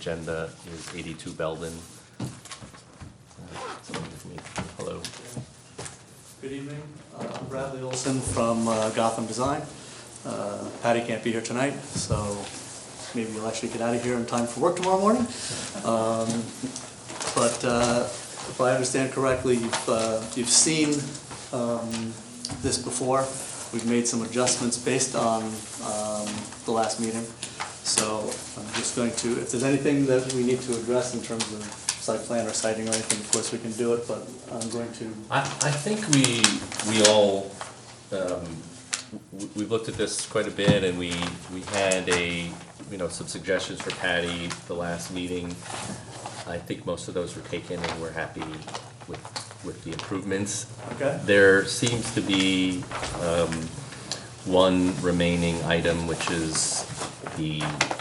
agenda is 82 Belden. Hello. Good evening. I'm Bradley Olson from Gotham Design. Patty can't be here tonight, so maybe you'll actually get out of here in time for work tomorrow morning. But if I understand correctly, you've seen this before. We've made some adjustments based on the last meeting. So I'm just going to, if there's anything that we need to address in terms of site plan or siting or anything, of course we can do it, but I'm going to... I think we all, we've looked at this quite a bit, and we had some suggestions for Patty the last meeting. I think most of those were taken, and we're happy with the improvements. Okay. There seems to be one remaining item, which is the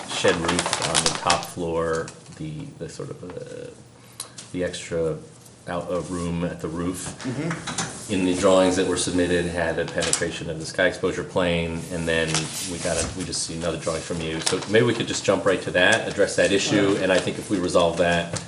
shed roof on the top floor, the sort of the extra room at the roof. Mm-hmm. In the drawings that were submitted had a penetration of the sky exposure plane, and then we just see another drawing from you. So maybe we could just jump right to that, address that issue, and I think if we resolve that,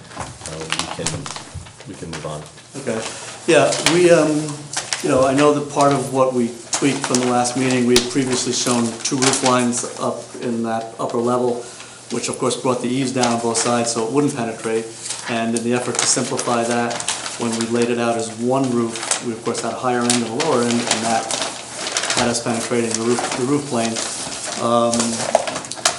we can move on. Okay. Yeah, we I know that part of what we tweaked from the last meeting, we had previously shown two roof lines up in that upper level, which of course brought the eaves down on both sides so it wouldn't penetrate. And in the effort to simplify that, when we laid it out as one roof, we of course had a higher end and a lower end, and that had us penetrating the roof plane.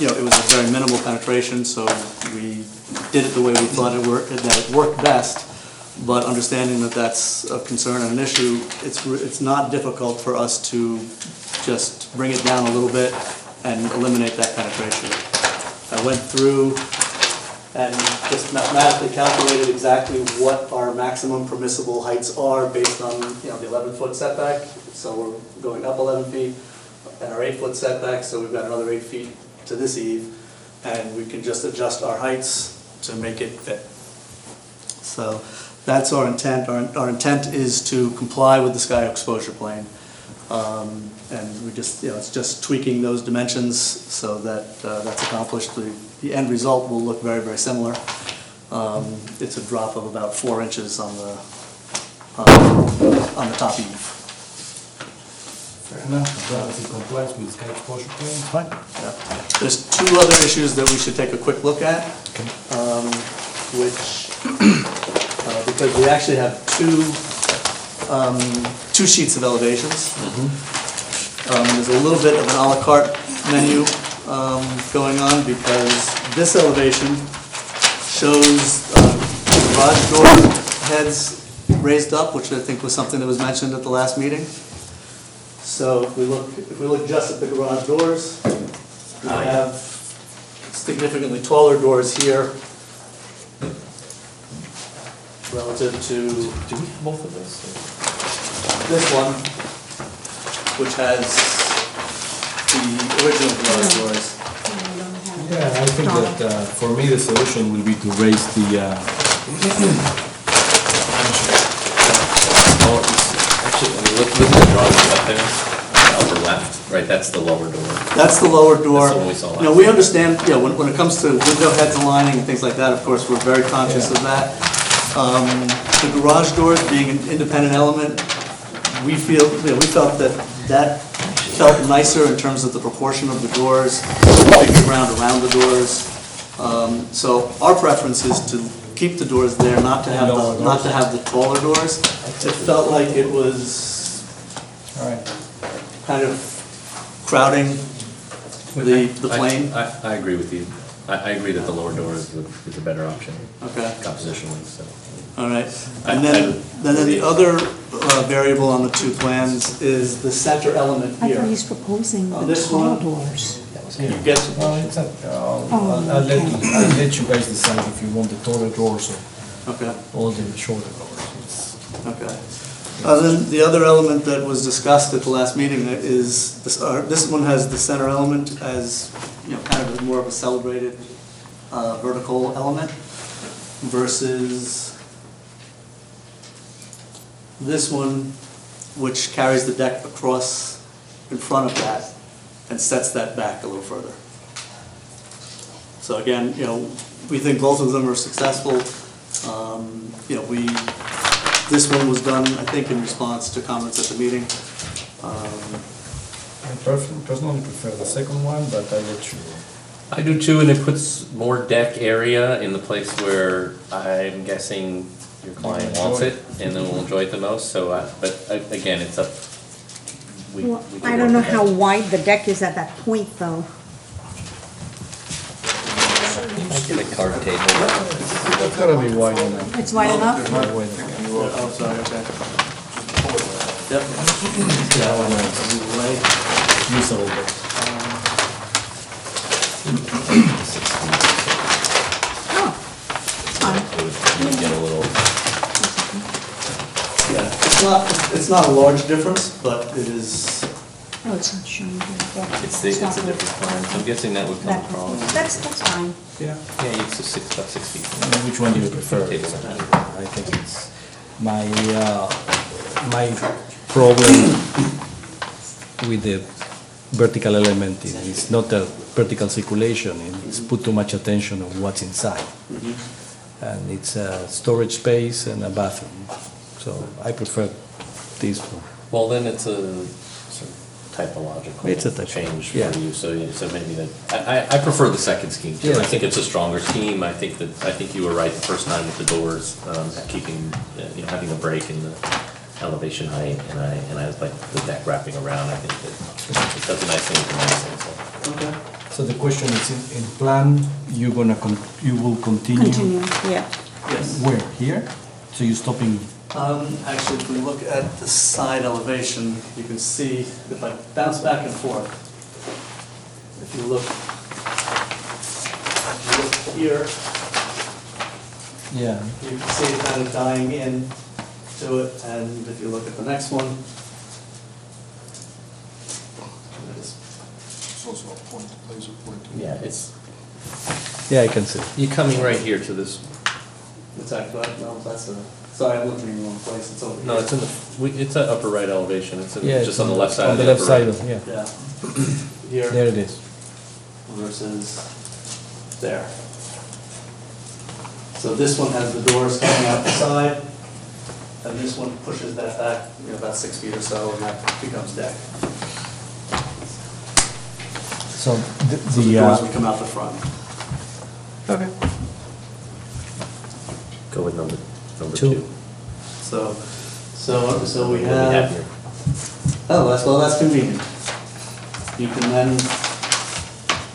It was a very minimal penetration, so we did it the way we thought that it worked best. But understanding that that's a concern and an issue, it's not difficult for us to just bring it down a little bit and eliminate that penetration. I went through and just mathematically calculated exactly what our maximum permissible heights are based on the 11-foot setback. So we're going up 11 feet, and our 8-foot setback, so we've got another 8 feet to this eave, and we can just adjust our heights to make it fit. So that's our intent. Our intent is to comply with the sky exposure plane. And we just, it's just tweaking those dimensions so that that's accomplished. The end result will look very, very similar. It's a drop of about 4 inches on the top eave. Fair enough. That complies with the sky exposure plane. Fine. Yeah. There's two other issues that we should take a quick look at, which because we actually have two sheets of elevations. Mm-hmm. There's a little bit of an a la carte menu going on because this elevation shows garage door heads raised up, which I think was something that was mentioned at the last meeting. So if we look just at the garage doors, we have significantly taller doors here relative to Do we have both of those? this one, which has the original garage doors. Yeah, I think that for me the solution will be to raise the Actually, look at the drawing up there, the upper left, right? That's the lower door. That's the lower door. That's the one we saw last We understand, when it comes to window heads aligning and things like that, of course, we're very conscious of that. The garage doors being an independent element, we felt that felt nicer in terms of the proportion of the doors, the bigger ground around the doors. So our preference is to keep the doors there, not to have the taller doors. It felt like it was kind of crowding the plane. I agree with you. I agree that the lower door is a better option. Okay. Compositionally, so. All right. And then the other variable on the two plans is the center element I here. thought he's proposing the this tall one? doors. You get I'll let you guys decide if you want the taller doors okay. or the shorter doors. Okay. Then the other element that was discussed at the last meeting is this one has the center element as kind of more of a celebrated vertical element versus this one, which carries the deck across in front of that and sets that back a little further. So again, we think both of them are successful. You know, this one was done, I think, in response to comments at the meeting. I personally prefer the second one, but I let you. I do too, and it puts more deck area in the place where I'm guessing your client wants it, and then will enjoy it the most, so, but again, it's up. Well, I don't know how wide the deck is at that point, though. I get a card table. It's gotta be wide enough. It's wide enough? Not wide enough. Oh, sorry, okay. Yep. Usable, but. Oh, it's fine. You would get a little, Yeah, it's not a large difference, but it is, Oh, it's not showing here. Yeah, it's a not different plan, so I'm guessing that would come That- across. That's fine. Yeah. Yeah, it's about 6 feet. Which one do you prefer? Table. I think it's my problem with the vertical element is it's not a vertical circulation, it's put too much attention on what's inside. And it's a storage space and a bathroom, so I prefer this one. Well, then it's a sort of typological It's a typo, change for yeah. you, so maybe that, I prefer the second scheme too. Yeah. I think it's a stronger scheme, I think you were right the first time with the doors, keeping, you know, having a break in the elevation height, and I like the deck wrapping around, I think that it does a nice thing with the nice thing, so. okay. So the question is, in plan, you will continue? Continue, yeah. Yes. Where, here? So you're stopping, Actually, if we look at the side elevation, you can see, if I bounce back and forth, if you look here, yeah, you can see it kind of dying in to it, and if you look at the next one, It's also a point, laser point. Yeah, it's, yeah, I can see. you're coming right here to this, it's actually, no, that's a, sorry, I'm looking in the wrong place, it's over here. no, it's in the, it's an upper right elevation, it's Yeah, just on the left side on of the the left upper right. side, yeah. Yeah. There Here it is. versus there. So this one has the doors coming out the side, and this one pushes that back, you know, about 6 feet or so, and that becomes deck. So So the doors would come out the front. Okay. Go with number Two. 2. So we What do have, here? oh, that's convenient. You can then,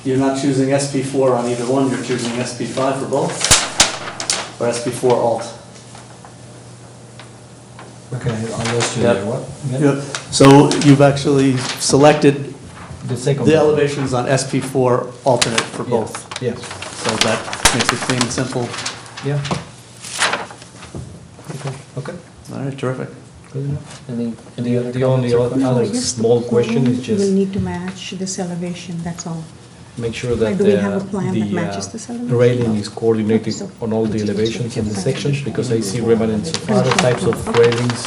you're not choosing SP4 on either one, you're choosing SP5 for both, or SP4 alt. Okay, I lost you Yep. there, what? Yep. So you've actually selected The second. the one. elevations on SP4 alternate for Yeah. both. Yes, So that makes it clean and simple. yeah. Okay, All right, terrific. good enough. Any The only No, other just the small question plan is just will need to match this elevation, that's all. make sure that Do we have a plan that matches this the elevation? railing is coordinated So, on all the which is elevations and the okay. sections, because I see remnants of other types of railings,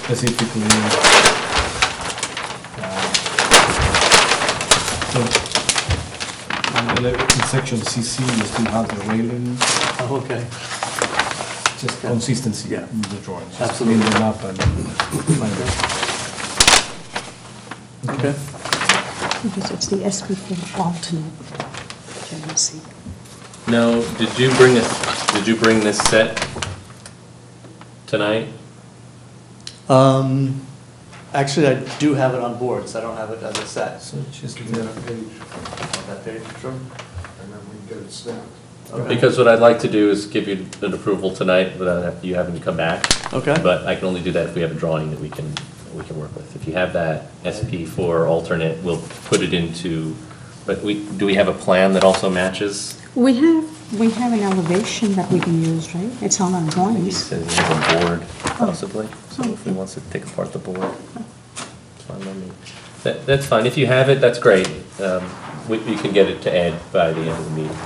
specifically. So, in section CC, you still have the railing, Oh, okay. just consistency Yeah. in the drawings. Just Absolutely. clean them up and find it. Okay. Because it's the SP4 alternate, which I can see. No, did you bring this set tonight? Actually, I do have it on boards, I don't have it as a set. So just, Give me that page, On that page, sure. and then we can get it stamped. Okay. Because what I'd like to do is give you an approval tonight without you having to come back. Okay. But I can only do that if we have a drawing that we can work with. If you have that SP4 alternate, we'll put it into, but do we have a plan that also matches? We have an elevation that we can use, right? It's all on He drawings. says he has a board possibly, so if he wants to take apart the board, it's fine by me. That's fine, if you have it, that's great. You can get it to Ed by the end of the meeting.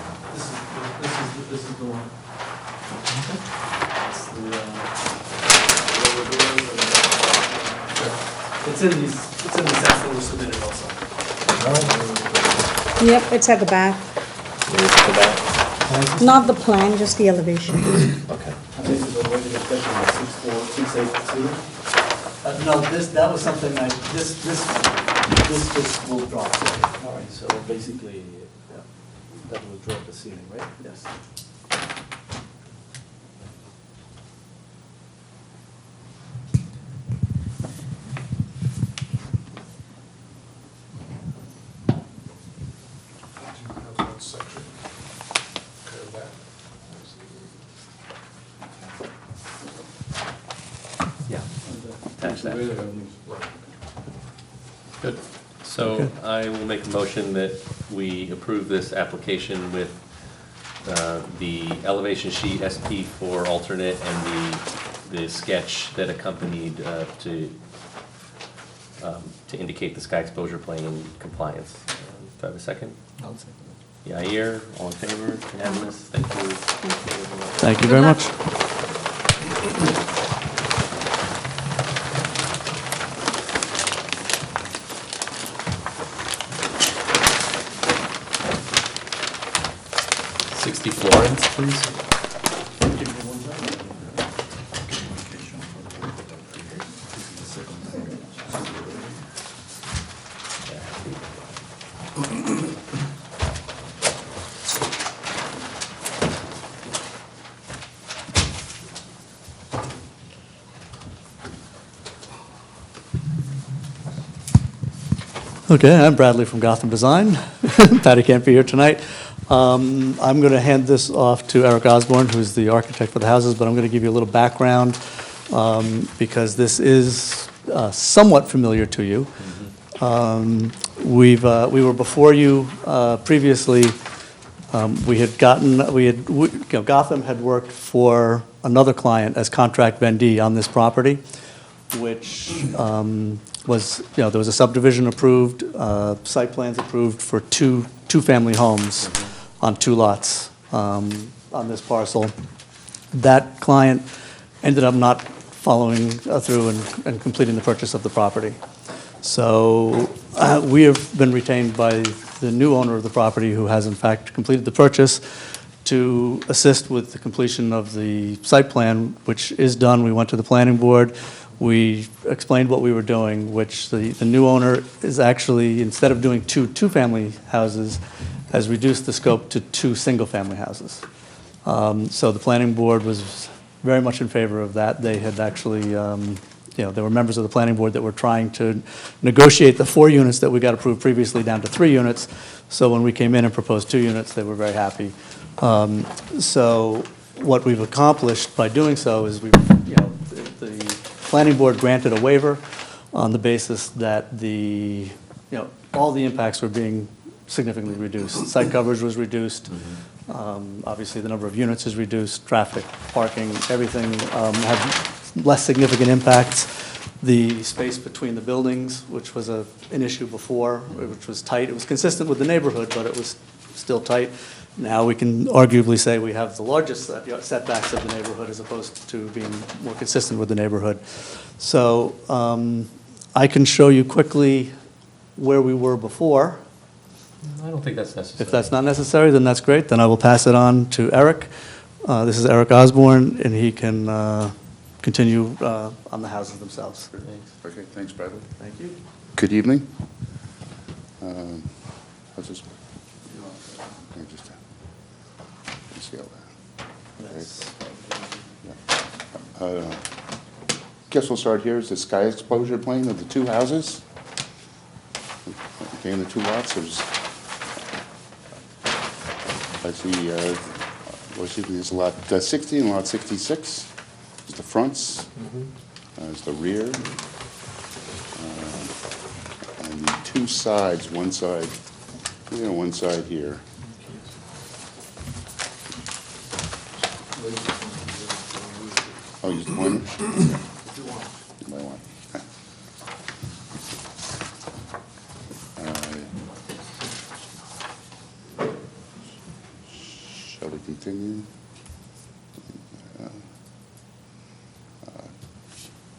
This is the one. It's in these sets that were submitted also. Yep, it's at the back. Maybe to the back? Not the plan, just the elevation. Okay. This is already especially 682. No, that was something this just will drop. All right, so basically, that will drop the ceiling, right? Yes. How's that section? Curve that. Yeah. Attach that. Right. Good. So I will make a motion that we approve this application with the elevation sheet SP for alternate and the sketch that accompanied to indicate the sky exposure plane in compliance. Do I have a second? I'll second it. Yair, all in favor, unanimous, thank you. Thank you very much. Sixty Florence, please. Okay, I'm Bradley from Gotham Design. Patty can't be here tonight. I'm going to hand this off to Eric Osborne, who's the architect for the houses, but I'm going to give you a little background because this is somewhat familiar to you. We were before you previously. Gotham had worked for another client as contract vendee on this property, which was, there was a subdivision approved, site plans approved for two-family homes on 2 lots on this parcel. That client ended up not following through and completing the purchase of the property. So we have been retained by the new owner of the property, who has in fact completed the purchase, to assist with the completion of the site plan, which is done. We went to the planning board. We explained what we were doing, which the new owner is actually, instead of doing two-family houses, has reduced the scope to 2 single-family houses. So the planning board was very much in favor of that. They had actually, there were members of the planning board that were trying to negotiate the 4 units that we got approved previously down to 3 units. So when we came in and proposed 2 units, they were very happy. So what we've accomplished by doing so is the planning board granted a waiver on the basis that all the impacts were being significantly reduced. Site coverage was reduced. Obviously, the number of units is reduced. Traffic, parking, everything had less significant impacts. The space between the buildings, which was an issue before, which was tight. It was consistent with the neighborhood, but it was still tight. Now we can arguably say we have the largest setbacks of the neighborhood as opposed to being more consistent with the neighborhood. So I can show you quickly where we were before. I don't think that's necessary. If that's not necessary, then that's great. Then I will pass it on to Eric. This is Eric Osborne, and he can continue on the houses themselves. Thanks. Okay, thanks, Bradley. Thank you. Good evening. How's this? Let me just scale that. Guess we'll start here. Is the sky exposure plane of the 2 houses? Okay, in the 2 lots, I see, there's lot 60 and lot 66. There's the fronts. There's the rear. And the 2 sides, one side here. Oh, use the pointer? You might want. Shall we continue?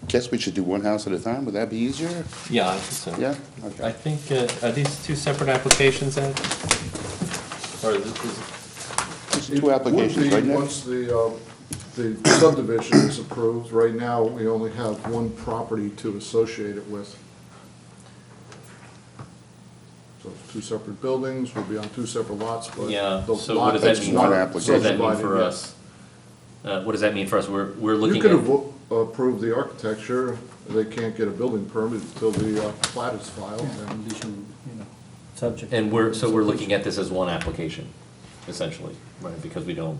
Guess we should do 1 house at a time. Would that be easier? Yeah, I think so. Yeah? I Okay. think, are these 2 separate applications, Ed? Or this is, There's It two would applications, be right, Nick? once the subdivision is approved. Right now, we only have one property to associate it with. So it's two separate buildings, we'll be on two separate lots, but. Yeah, the so lot what does that that's mean? One not application. What does that mean subdivided for yet. us? What does that mean for us? We're You looking could at, approve the architecture, they can't get a building permit until the plat is filed. and- condition, subject. and we're looking at this as one application, essentially, right? Because we don't,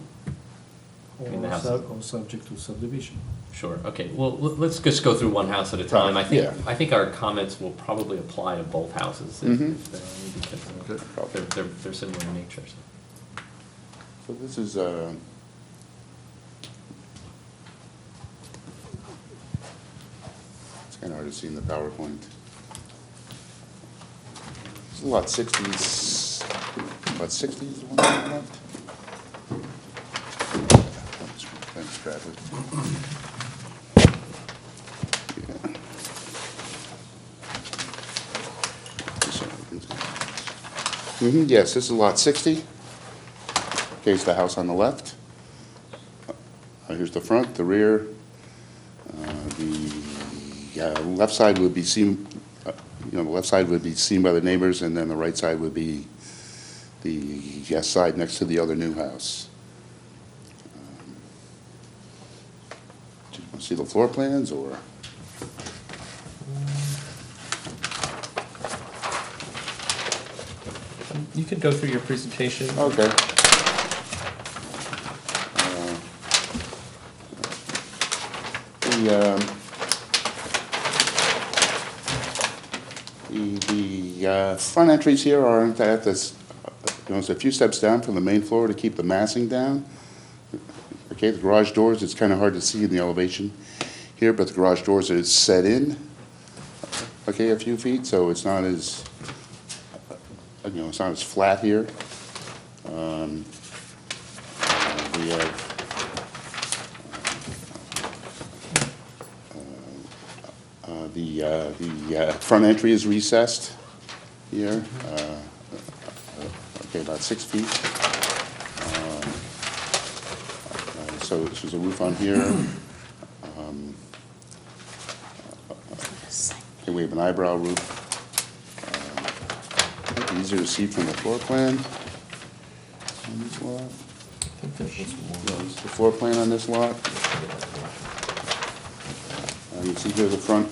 I mean, the house is- Or subject to subdivision. Sure, okay, well, let's just go through one house at a time. Yeah. I think our comments will probably apply to both houses. If Okay. because they're similar in nature, so. So this is, it's kind of hard to see in the PowerPoint. This is lot 60s, lot 60 is the one on the left? Thanks, Travis. Yes, this is lot 60. Okay, it's the house on the left. Here's the front, the rear. The left side would be seen, the left side would be seen by the neighbors, and then the right side would be the guest side next to the other new house. Do you want to see the floor plans, or? You could go through your presentation. Okay. The front entries here aren't at this, it's a few steps down from the main floor to keep the massing down. Okay, the garage doors, it's kind of hard to see in the elevation here, but the garage doors are set in, okay, a few feet, so it's not as, it's not as flat here. We have the front entry is recessed here, okay, about 6 feet. So there's a roof on here. Okay, we have an eyebrow roof. Easier to see from the floor plan on this lot. I think there was one. Yeah, this is the floor plan on this lot. You can see here the front,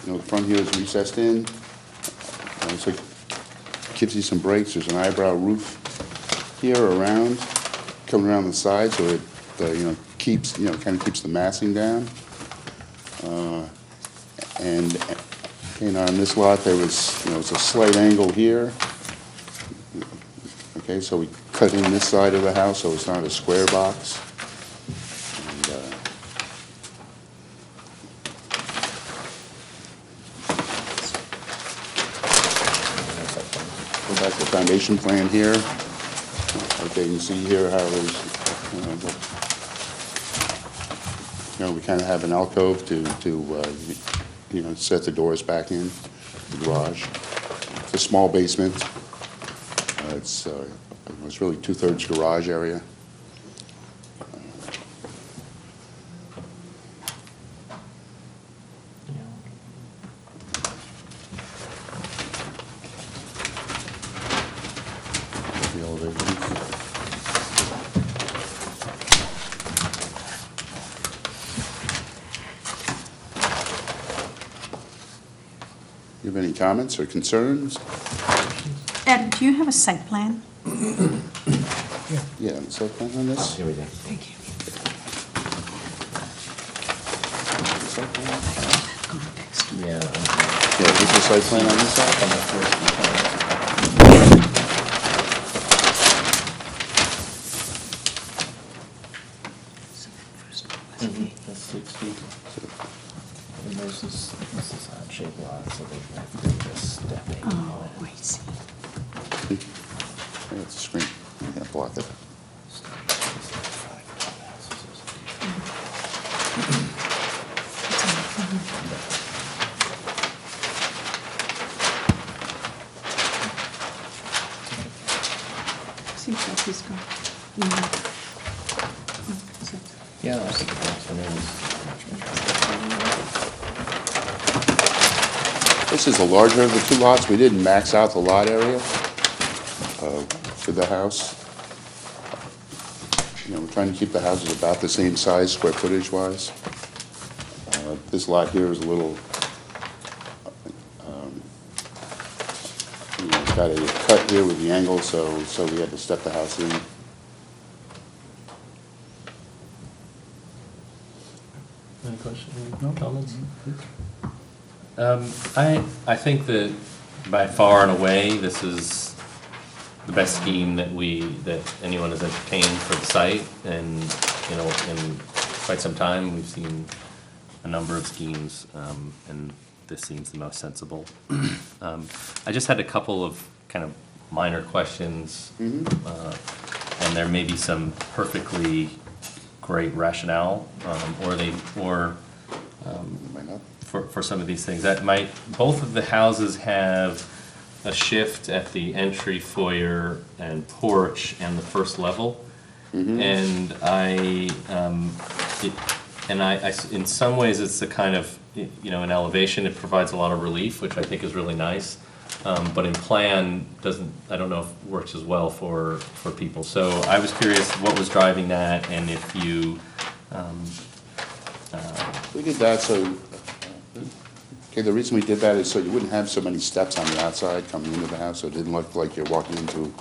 the front here is recessed in. So it gives you some breaks. There's an eyebrow roof here around, coming around the side, so it, keeps, kind of keeps the massing down. And on this lot, there was, it's a slight angle here. Okay, so we cut in this side of the house, so it's not a square box. And, go back to the foundation plan here. Okay, you can see here how there's, we kind of have an alcove to set the doors back in, the garage. It's a small basement. It's really 2/3 garage area. The elevation. You have any comments or concerns? Ed, do you have a site plan? Yeah, so plan on this? Here we go. Thank you. Site plan? Yeah. Yeah, this is the site plan on this side? That's 6 feet. And there's this is odd-shaped lot, so they have to just step in. Oh, I see. Yeah, it's a screen. Yeah, block it. See, Yeah, I think it works. I mean, This is the larger of the two lots. We didn't max out the lot area for the house. You know, we're trying to keep the houses about the same size, square footage wise. This lot here is a little, you know, it's got a cut here with the angle, so we had to step the house in. Any questions, comments? I think that by far and away, this is the best scheme that anyone has entertained for the site, and, you know, in quite some time, we've seen a number of schemes, and this seems the most sensible. I just had a couple of kind of minor questions, and there may be some perfectly great rationale, Might not. for some of these things. Both of the houses have a shift at the entry foyer and porch and the first level. And in some ways, it's a kind of, you know, in elevation, it provides a lot of relief, which I think is really nice. But in plan, I don't know if it works as well for people. So I was curious what was driving that, and if you, We did that the reason we did that is so you wouldn't have so many steps on the outside coming into the house, so it didn't look like you're walking into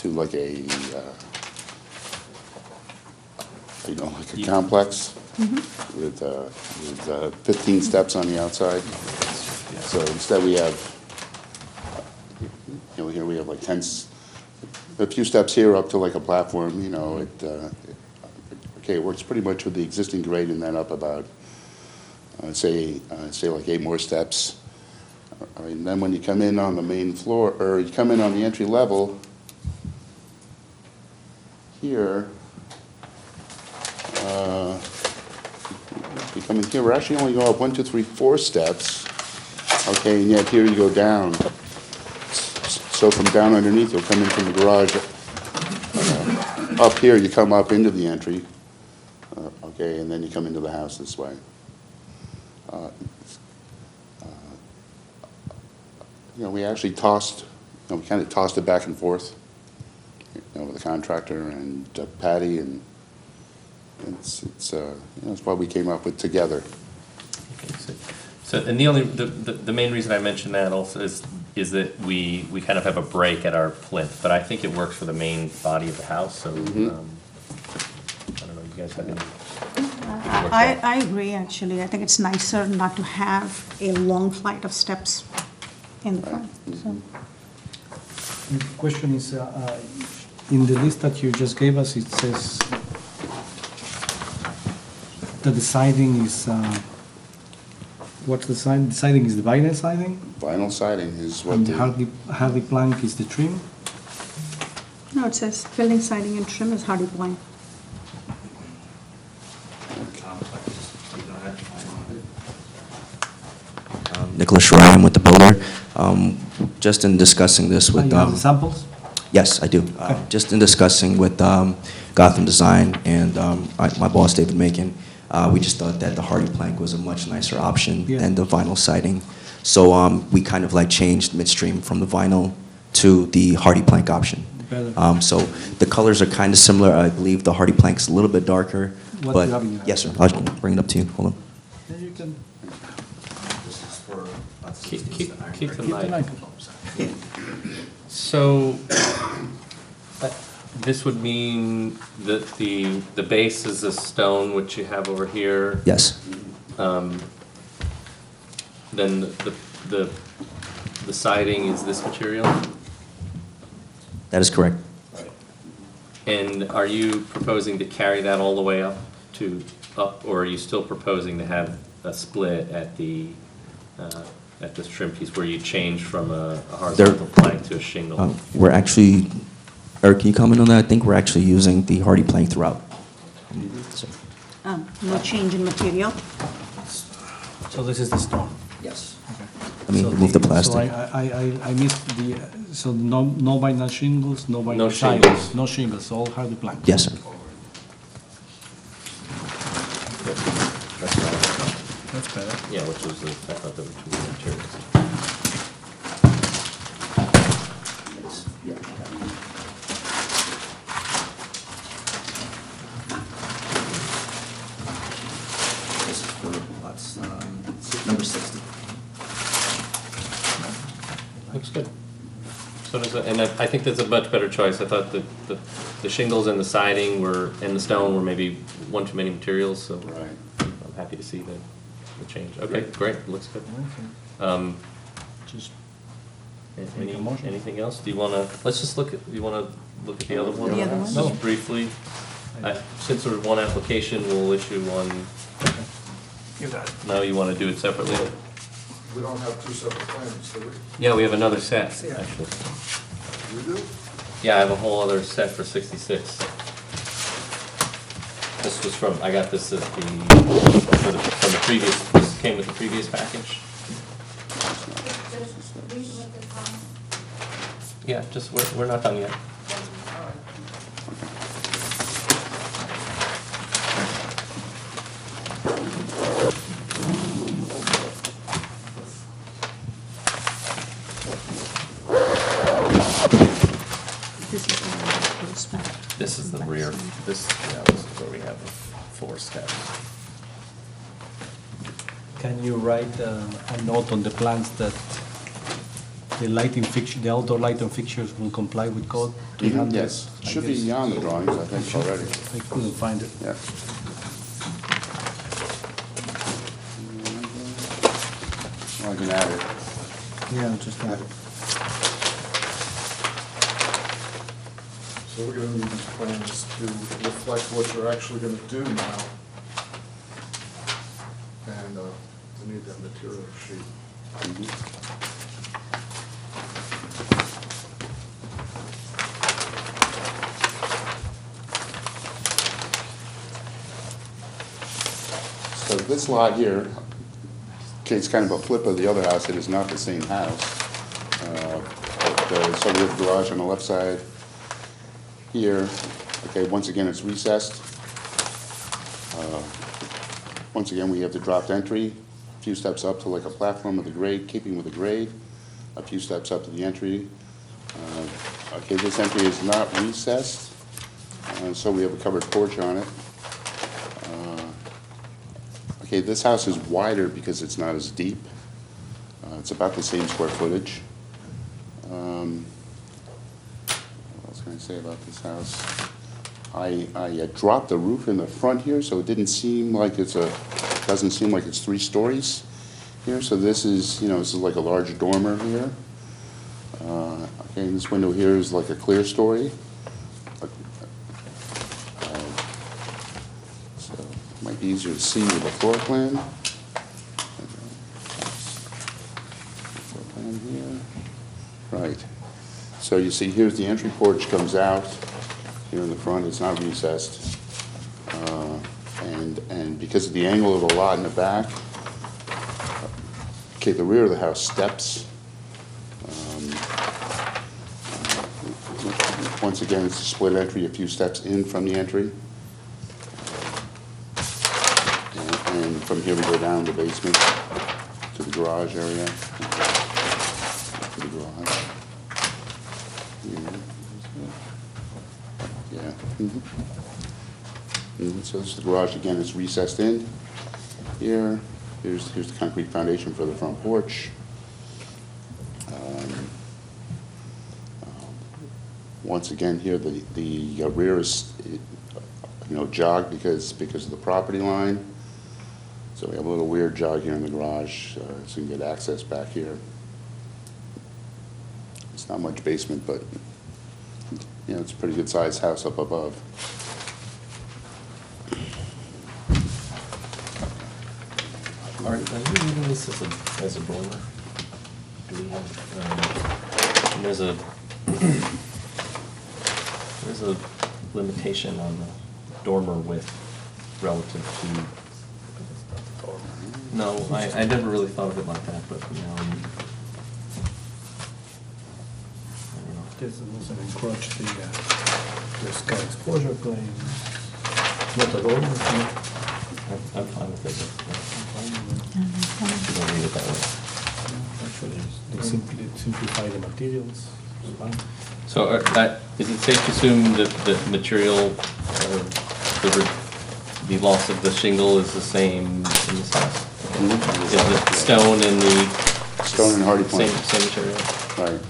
like a, you know, like a complex with 15 steps on the outside. So instead we have, you know, here we have like a few steps here up to like a platform, you know, it works pretty much with the existing grade, and then up about, say like 8 more steps. And then when you come in on the main floor, or you come in on the entry level, here, you come in here, we're actually only going up 1, 2, 3, 4 steps, okay, and yet here you go down. So from down underneath, you'll come in from the garage. Up here, you come up into the entry, okay, and then you come into the house this way. You know, we actually we kind of tossed it back and forth, you know, with the contractor and Patty, and it's you know, it's what we came up with together. okay, so and the main reason I mentioned that also is that we kind of have a break at our plinth, but I think it works for the main body of the house, so, I don't know, you guys have any? I agree, actually. I think it's nicer not to have a long flight of steps in the front, so. The question is, in the list that you just gave us, it says that the siding is, what's the siding? The siding is the vinyl siding? Vinyl siding is what And the, hardy plank is the trim? No, it says building siding and trim is hardy plank. Nicholas Schreier, I'm with the builder. Just in discussing this with... You have the samples? Yes, I do. Okay. Just in discussing with Gotham Design and my boss, David Macon, we just thought that the hardy plank was a much nicer option Yeah. than the vinyl siding. So we kind of like changed midstream from the vinyl to the hardy plank option. Better. So the colors are kind of similar. I believe the hardy plank's a little bit darker. What But you have in your yes, sir. I'll bring it up to you. Hold on. Yeah, you can Keep the keep the mic. mic. So, this would mean that the base is a stone, which you have over here. Yes. Then the siding is this material? That is correct. And are you proposing to carry that all the way up, or are you still proposing to have a split at this trim piece where you change from a horizontal plank to a shingle? We're actually, Eric, can you comment on that? I think we're actually using the hardy plank throughout. So- No change in material. So this is the stone? Yes. I mean, remove the plastic. So I missed the, so no vinyl shingles, no vinyl No siding, shingles. no shingles, all hardy plank? Yes, sir. That's better. Yeah, which was, I thought there were two materials. This is for lots, number 60. Looks good. So does it, and I think that's a much better choice. I thought that the shingles and the siding were, and the stone were maybe one too many materials, so Right. I'm happy to see the change. Okay, great, looks good. Just Any, Make a motion. anything else? Do you wanna, let's just look at, you wanna look at the other one? The other one? Just briefly. Since there's one application, we'll issue one. You got it. No, you wanna do it separately? We don't have two separate plans, do we? Yeah, we have another set, actually. We do? Yeah, I have a whole other set for 66. This was from, I got this at from the previous, this came with the previous package. Yeah, just, we're not done yet. This is the basement. This is the rear, this is where we have the 4 steps. Can you write a note on the plans that the lighting fixture, the outdoor lighting fixtures will comply with code 300? Yes, I should guess. be on the drawings, I think, already. I couldn't find it. Yeah. Well, I can add it. Yeah, just that. So we're gonna need these plans to reflect what you're actually gonna do now. And, we need that material sheet. So this lot here, okay, it's kind of a flip of the other house, it is not the same house. So we have the garage on the left side here, okay, once again, it's recessed. Once again, we have the dropped entry, a few steps up to like a platform of the grade, keeping with the grade, a few steps up to the entry. Okay, this entry is not recessed, so we have a covered porch on it. Okay, this house is wider because it's not as deep. It's about the same square footage. What else can I say about this house? I dropped the roof in the front here, so it doesn't seem like it's 3 stories here. So this is, this is like a large dormer here. Okay, and this window here is like a clear story. So it might be easier to see with the floor plan. Floor plan here. Right. So you see, here's the entry porch comes out. Here in the front, it's not recessed. And because of the angle of the lot in the back, okay, the rear of the house steps. Once again, it's a split entry, a few steps in from the entry. And from here we go down the basement to the garage area. To the garage. Yeah. So this is the garage again, it's recessed in here. Here's the concrete foundation for the front porch. Once again here, the rear is, jogged because of the property line. So we have a little weird jog here in the garage, so you can get access back here. It's not much basement, but it's a pretty good sized house up above. Are you using this as a dormer? Do we have, and there's a limitation on the dormer width relative to, No, I never really thought of it like that, but, I don't know. This doesn't encroach the sky exposure plane. Not at all. I'm fine with it. You don't read it that way. Actually, they simplify the materials. It's fine. So is it safe to assume that the material, the loss of the shingle is the same in this house? Is the stone and the... Stone and hardy plank. Same material? Right.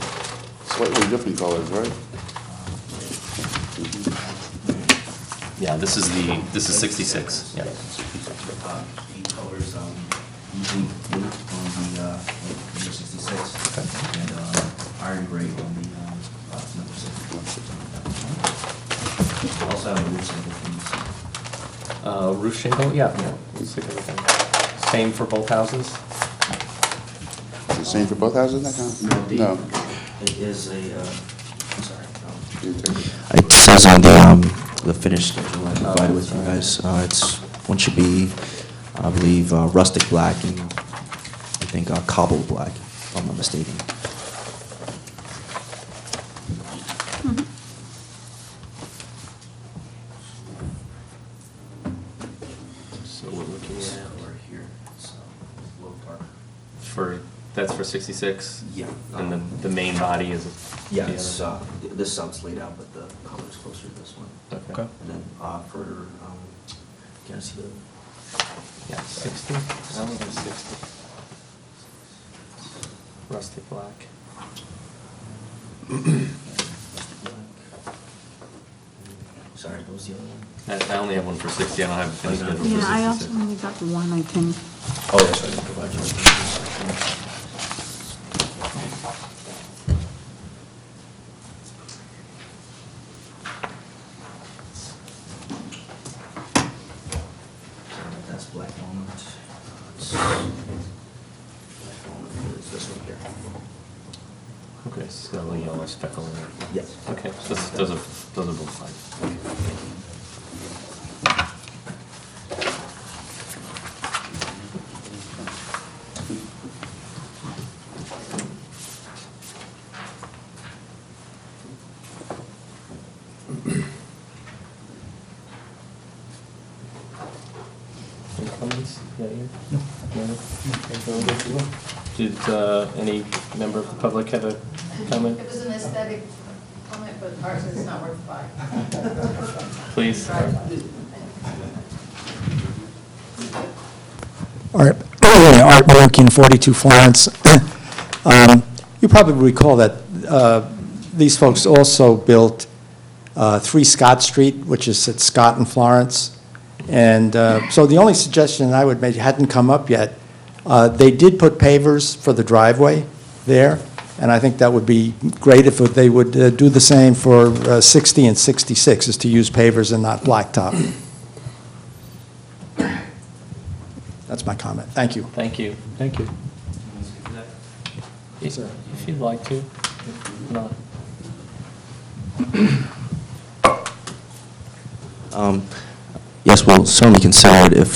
Slightly different colors, right? Yeah, this is 66, yeah. The colors, usually blue on the number 66, and iron gray on the number 66. Also have a roof sample, please. Roof shingle, yeah. Let's take a look at it. Same for both houses? Is it same for both houses? No. It is a, I'm sorry. You take it. It says on the finish schedule I provided with you guys, one should be, I believe, rustic black and I think cobble black, if I'm not mistaken. So we're looking at... Right here, it's a little darker. That's for 66? Yeah. And then the main body is... Yeah, the it's, other? this sub's laid out, but the color's closer to this one. Okay. And then further, can I see the? Yeah, 60? I only have 60. Rustic black. Sorry, what was the other one? I only have one for 60, I don't have any scheduled for 66. Yeah, I also only got one, I think. Oh, that's right, I provided you. That's black walnut. Black walnut is this one here. Okay, so the yellow speckle in it. Yes. Okay, so those are both fine. Any comments? Yeah, you? No. No? Did any member of the public have a comment? It was an aesthetic comment, but ours is not worth buying. Please. Art Malonkian, 42 Florence. You probably recall that these folks also built 3 Scott Street, which is at Scott and Florence. And so the only suggestion I would make, hadn't come up yet, they did put pavers for the driveway there, and I think that would be great if they would do the same for 60 and 66, is to use pavers and not blacktop. That's my comment. Thank you. Thank you. Thank you. If you'd like to, if not. Yes, we'll certainly consider it if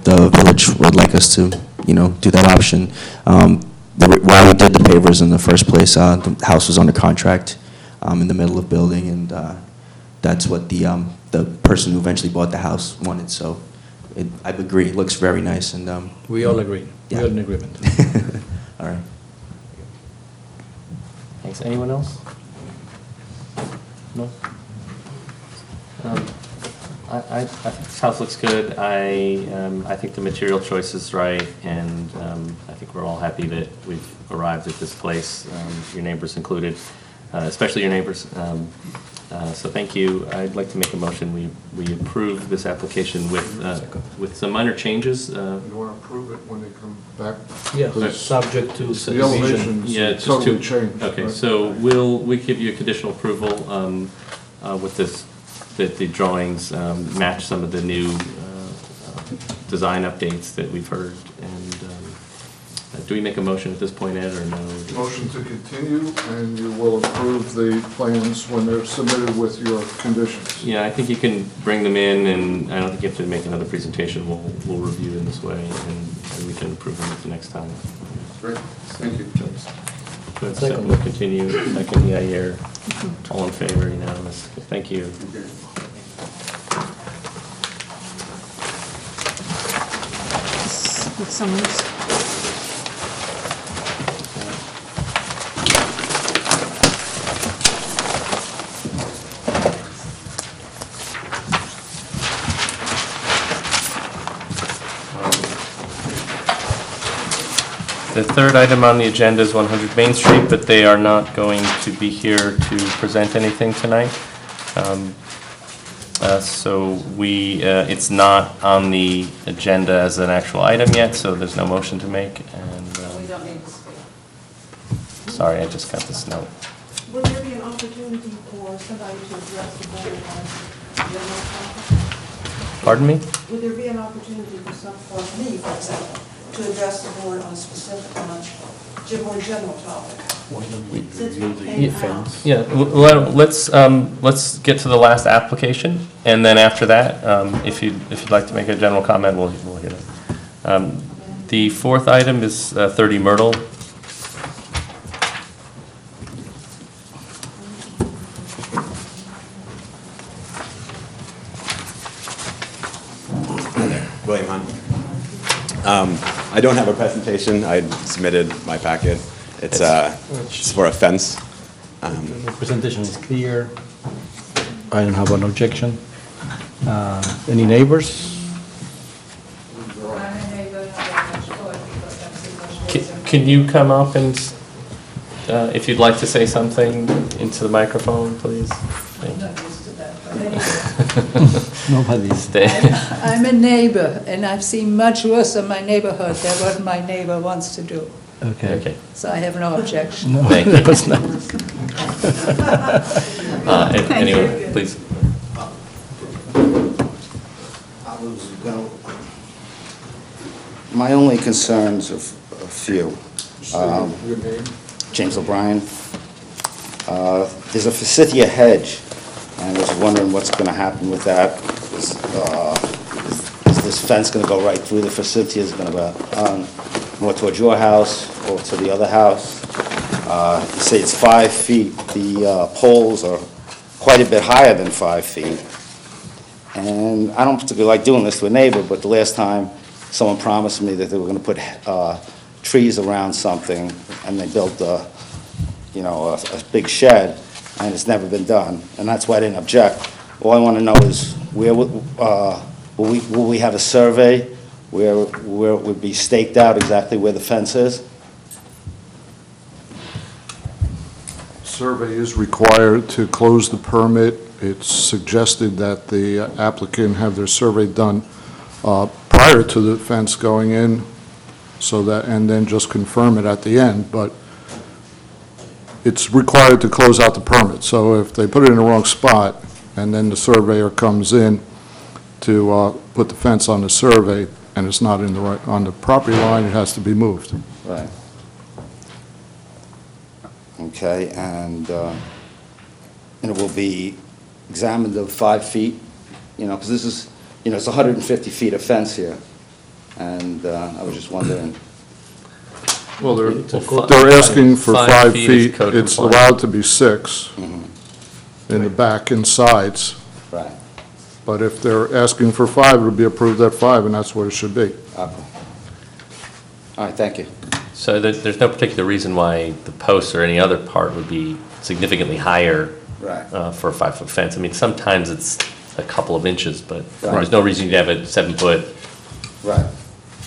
the village would like us to, do that option. Why we did the pavers in the first place, the house was under contract in the middle of building, and that's what the person who eventually bought the house wanted. So I agree, it looks very nice, and We all agree. Yeah. We are in agreement. all right. Thanks. Anyone else? No? I think this house looks good. I think the material choice is right, and I think we're all happy that we've arrived at this place, your neighbors included, especially your neighbors. So thank you. I'd like to make a motion. We approve this application with some minor changes. You want to approve it when they come back? Yes, Because subject to The subdivision. elevations Yeah, just totally to- changed. Okay, right? so we give you a conditional approval with this, that the drawings match some of the new design updates that we've heard, and do we make a motion at this point, Ed, or no? Motion to continue, and you will approve the plans when they're submitted with your conditions. Yeah, I think you can bring them in, and I don't think you have to make another presentation. We'll review in this way, and we can approve them at the next time. Great, thank you. Good, so we'll continue. Second, Yair. All in favor, unanimous. Thank you. With some leaves. The third item on the agenda is 100 Main Street, but they are not going to be here to present anything tonight. So it's not on the agenda as an actual item yet, so there's no motion to make. And We don't need to speak. sorry, I just got this note. Would there be an opportunity for somebody to address the board on general topic? Pardon me? Would there be an opportunity for me, for example, to address the board on a specific, more general topic? Since we came out. Yeah, well, let's get to the last application, and then after that, if you'd like to make a general comment, we'll hear it. The fourth item is 30 Myrtle. William Hunt. I don't have a presentation. I submitted my packet. It's for a fence. The presentation is clear. I don't have an objection. Any neighbors? I'm a neighbor, I have much choice because I'm so much. Can you come up and, if you'd like to say something into the microphone, please? Thank I'm you. not used to that, but anyway. Nobody's. I'm a neighbor, and I've seen much worse in my neighborhood than what my neighbor wants to do. Okay. So I have no objection. No, Thank you. that was not. Anyway, please. My only concerns are a few. Your name? James O'Brien. There's a forsythia hedge, and I was wondering what's going to happen with that. Is this fence going to go right through the forsythia? Is it going to go more towards your house or to the other house? You say it's 5 feet. The poles are quite a bit higher than 5 feet. And I don't particularly like doing this to a neighbor, but the last time someone promised me that they were going to put trees around something, and they built a big shed, and it's never been done, and that's why I didn't object. All I want to know is will we have a survey where it would be staked out exactly where the fence is? Survey is required to close the permit. It's suggested that the applicant have their survey done prior to the fence going in, and then just confirm it at the end, but it's required to close out the permit. So if they put it in the wrong spot, and then the surveyor comes in to put the fence on the survey, and it's not on the property line, it has to be moved. Right. Okay, and it will be examined of 5 feet, because this is, it's 150 feet of fence here, and I was just wondering. Well, they're asking for 5 feet. It's allowed to be 6 in the back and sides. Right. But if they're asking for 5, it would be approved at 5, and that's what it should be. Okay. All right, thank you. So there's no particular reason why the posts or any other part would be significantly higher Right. For a 5-foot fence. I mean, sometimes it's a couple of inches, but Right. there's no reason to have a 7-foot Right.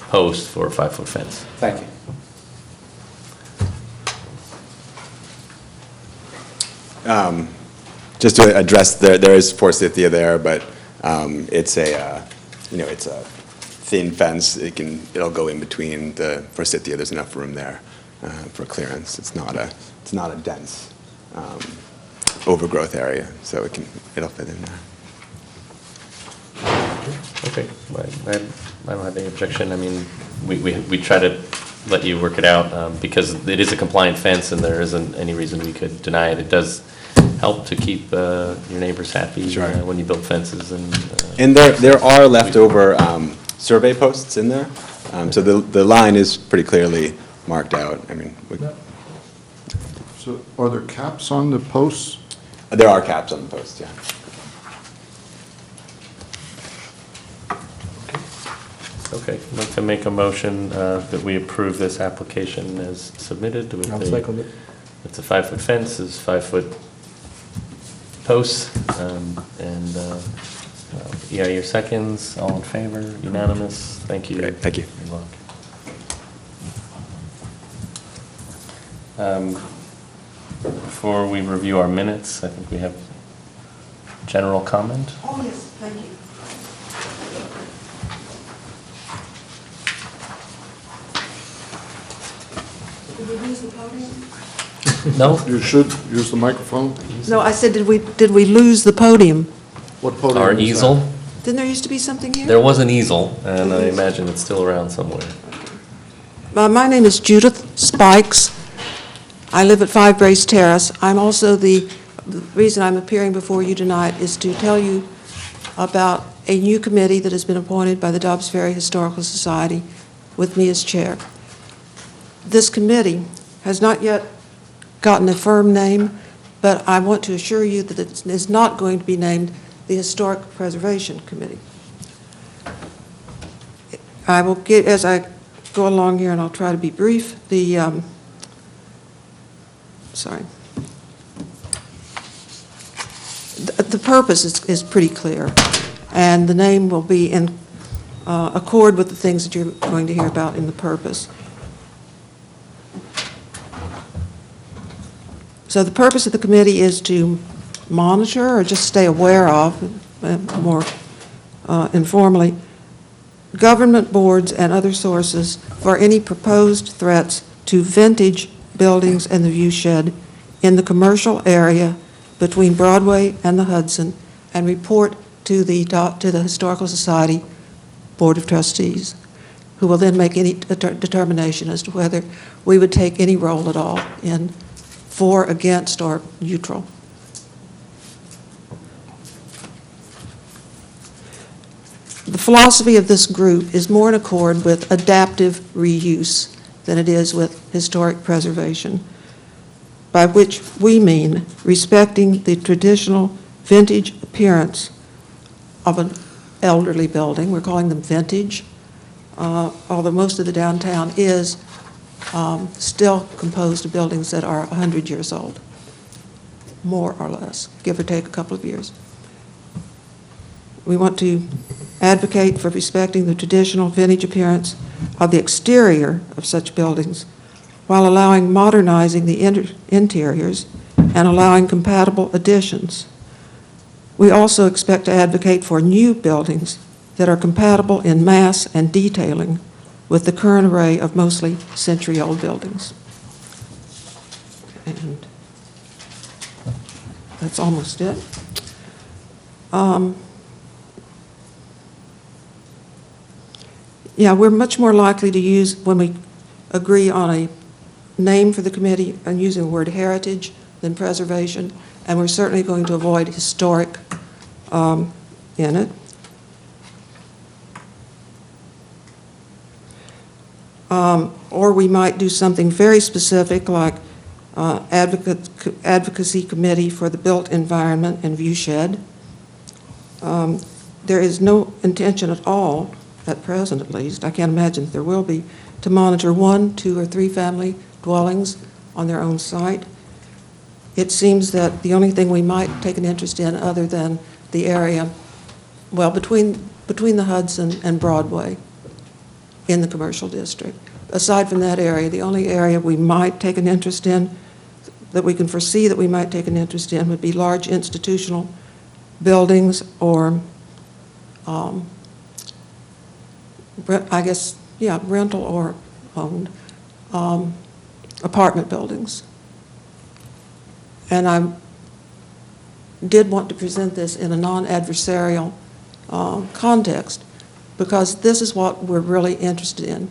post for a 5-foot fence. Thank you. Just to address, there is forsythia there, but it's a thin fence. It'll go in between the forsythia. There's enough room there for clearance. It's not a dense overgrowth area, so it'll fit in there. Okay, I don't have any objection. I mean, we try to let you work it out, because it is a compliant fence and there isn't any reason we could deny it. It does help to keep your neighbors happy Sure. when you build fences and. And there are leftover survey posts in there, so the line is pretty clearly marked out. I mean, So are there caps on the posts? there are caps on the posts, yeah. Okay, I'd like to make a motion that we approve this application as submitted. With I'll the- second it. It's a 5-foot fence, it's 5-foot posts, and yeah, your seconds, all in favor, unanimous, thank you. Great, thank you. Good luck. Before we review our minutes, I think we have general comment. Oh, yes, thank you. Did we lose the podium? No? You should use the microphone. No, I said, did we lose the podium? What podium Our is that? easel, Didn't there used to be something here? there was an easel, and I imagine it's still around somewhere. My name is Judith Spikes. I live at 5 Grace Terrace. I'm also the reason I'm appearing before you tonight is to tell you about a new committee that has been appointed by the Dobbs Ferry Historical Society with me as chair. This committee has not yet gotten a firm name, but I want to assure you that it is not going to be named the Historic Preservation Committee. I will get, as I go along here, and I'll try to be brief, the purpose is pretty clear, and the name will be in accord with the things that you're going to hear about in the purpose. So the purpose of the committee is to monitor or just stay aware of, more informally, government boards and other sources for any proposed threats to vintage buildings and the view shed in the commercial area between Broadway and the Hudson, and report to the Historical Society Board of Trustees, who will then make any determination as to whether we would take any role at all in for, against, or neutral. The philosophy of this group is more in accord with adaptive reuse than it is with historic preservation, by which we mean respecting the traditional vintage appearance of an elderly building. We're calling them vintage, although most of the downtown is still composed of buildings that are 100 years old, more or less, give or take a couple of years. We want to advocate for respecting the traditional vintage appearance of the exterior of such buildings while allowing modernizing the interiors and allowing compatible additions. We also expect to advocate for new buildings that are compatible in mass and detailing with the current array of mostly century-old buildings. And that's almost it. Yeah, we're much more likely to use, when we agree on a name for the committee, and using the word heritage than preservation, and we're certainly going to avoid historic in it. Or we might do something very specific like advocacy committee for the built environment and view shed. There is no intention at all, at present at least, I can't imagine that there will be, to monitor 1, 2, or 3 family dwellings on their own site. It seems that the only thing we might take an interest in other than the area, well, between the Hudson and Broadway in the commercial district. Aside from that area, the only area we might take an interest in, that we can foresee that we might take an interest in, would be large institutional buildings or, I guess, yeah, rental or owned apartment buildings. And I did want to present this in a non-adversarial context, because this is what we're really interested in.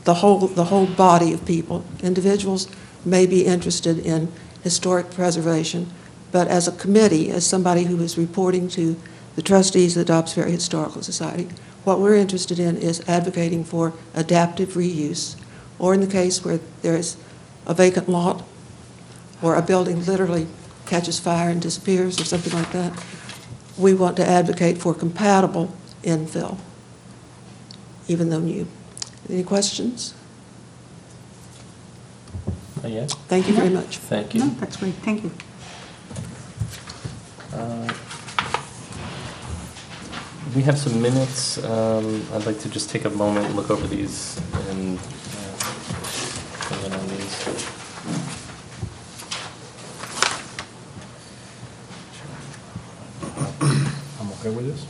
the whole body of people. Individuals may be interested in historic preservation, but as a committee, as somebody who is reporting to the trustees of the Dobbs Ferry Historical Society, what we're interested in is advocating for adaptive reuse, or in the case where there is a vacant lot or a building literally catches fire and disappears or something like that, we want to advocate for compatible infill, even though new. Any questions? Not yet? Thank you very much. Thank you. No, that's great, thank you. We have some minutes. I'd like to just take a moment and look over these and comment on these. I'm okay with this.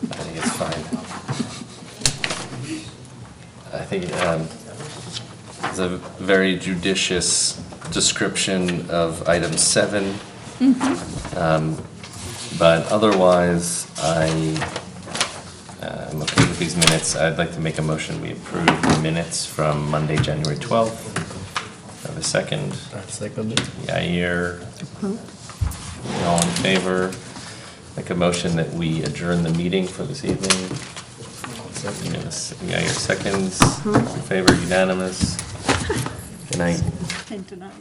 I think it's fine. I think it's a very judicious description of item 7. But otherwise, I'm okay with these minutes. I'd like to make a motion, we approve the minutes from Monday, January 12th. Have a second? Second. Yair? All in favor? Make a motion that we adjourn the meeting for this evening. Yair seconds. All in favor, unanimous. Good night. And tonight.